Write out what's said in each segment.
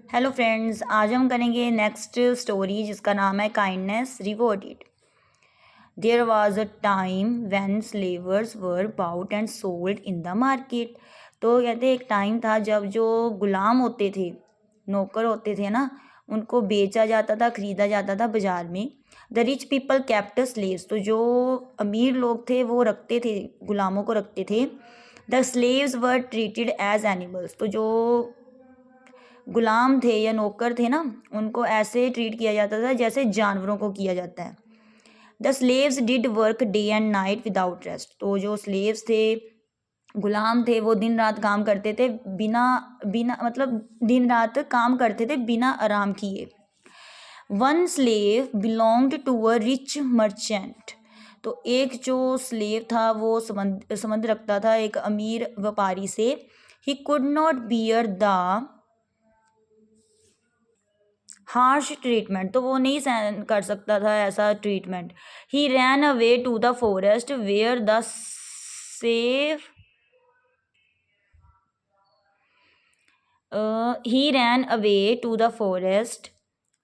Hello friends, आज हम करेंगे नेक्स्ट स्टोरी जिसका नाम है kindness rewarded. There was a time when slavers were bought and sold in the market. तो कहते एक टाइम था जब जो गुलाम होते थे, नौकर होते थे ना, उनको बेचा जाता था, खरीदा जाता था बाजार में। The rich people kept slaves, तो जो अमीर लोग थे वो रखते थे, गुलामों को रखते थे। The slaves were treated as animals, तो जो गुलाम थे या नौकर थे ना, उनको ऐसे ट्रीट किया जाता था जैसे जानवरों को किया जाता है। The slaves did work day and night without rest, तो जो स्लेव्स थे, गुलाम थे, वो दिन रात काम करते थे, बिना बिना मतलब दिन रात काम करते थे बिना आराम किए। One slave belonged to a rich merchant, तो एक जो स्लेव था वो संबंध रखता था एक अमीर व्यापारी से। He could not bear the harsh treatment, तो वो नहीं सहन कर सकता था ऐसा treatment. He ran away to the forest where the safe he ran away to the forest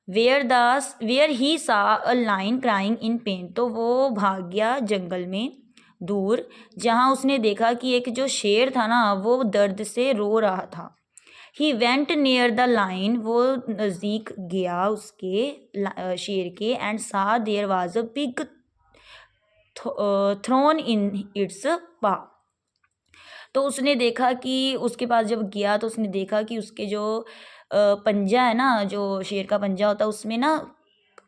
where he saw a lion crying in pain, तो वो भाग गया जंगल में दूर, जहाँ उसने देखा कि एक जो शेर था ना वो दर्द से रो रहा था। He went near the lion, वो नज़दीक गया उसके शेर के। And saw there was a big thorn in its paw, तो उसने देखा कि उसके पास जब गया तो उसने देखा कि उसके जो पंजा है ना, जो शेर का पंजा होता है, उसमें ना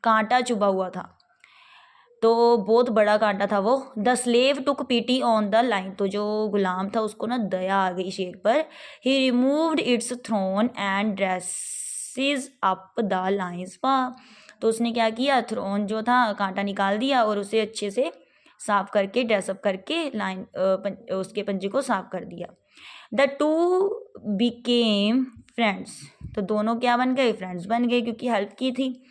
कांटा चुभा हुआ था, तो बहुत बड़ा कांटा था वो। The slave took PT on the line, तो जो गुलाम था उसको ना दया आ गई शेर पर। He removed its thorn and dresses up the lion's paw, तो उसने क्या किया, थ्रोन जो था कांटा निकाल दिया और उसे अच्छे से साफ करके ड्रेसअप करके उसके पंजे को साफ कर दिया। द टू बिकेम फ्रेंड्स, तो दोनों क्या बन गए, फ्रेंड्स बन गए, क्योंकि हेल्प की थी।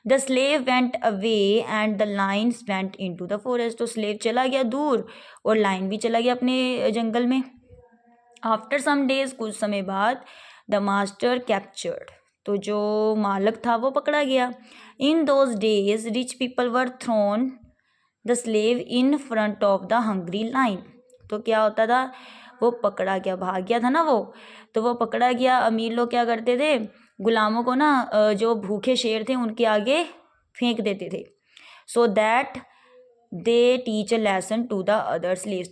The slave went away and the lions went in to the forest, तो स्लेव चला गया दूर और लाइन भी चला गया अपने जंगल में। आफ्टर सम डेज, कुछ समय बाद, द मास्टर कैप्चर्ड, तो जो मालक था वो पकड़ा गया। In those days rich people were thrown the slave in front of the hungry lion, तो क्या होता था, वो पकड़ा गया, भाग गया था ना वो, तो वो पकड़ा गया। अमीर लोग क्या करते थे, गुलामों को ना जो भूखे शेर थे उनके आगे फेंक देते थे, so that they teach a lesson to the other slaves,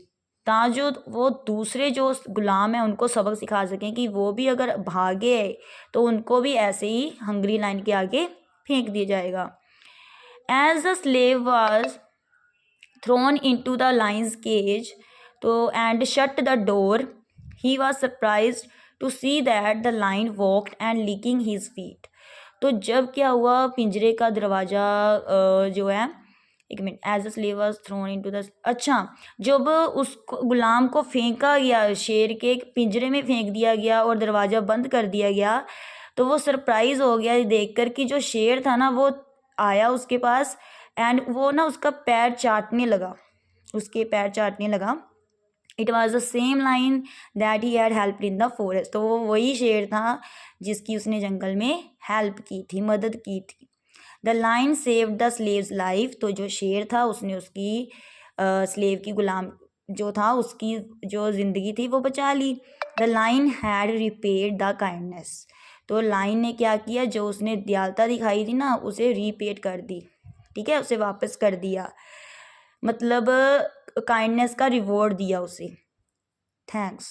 जो वो दूसरे जो गुलाम हैं उनको सबक सिखा सकें कि वो भी अगर भागे तो उनको भी ऐसे ही हंग्री लाइन के आगे फेंक दिया जाएगा। As the slave was thrown into the lion's cage, तो and shut the door, he was surprised to see that the lion walked and licking his feet, तो जब क्या हुआ, पिंजरे का दरवाज़ा जो है, एक minute, as the slave was thrown into the, अच्छा, जब उस गुलाम को फेंका गया, शेर के पिंजरे में फेंक दिया गया और दरवाज़ा बंद कर दिया गया, तो वो सरप्राइज़ हो गया देखकर कि जो शेर था ना वो आया उसके पास, एंड वो ना उसका पैर चाटने लगा, उसके पैर चाटने लगा। It was the same line that he had help in the forest, तो वो वही शेर था जिसकी उसने जंगल में हेल्प की थी, मदद की थी। The line save the slaves life, तो जो शेर था उसने उसकी स्लेव की, गुलाम जो था उसकी जो ज़िंदगी थी वो बचा ली। The lion had repaid the kindness, तो लाइन ने क्या किया, जो उसने दयालुता दिखाई थी ना उसे रीपेड कर दी, ठीक है, उसे वापस कर दिया, मतलब काइंडनेस का रिवॉर्ड दिया उसे। थैंक्स।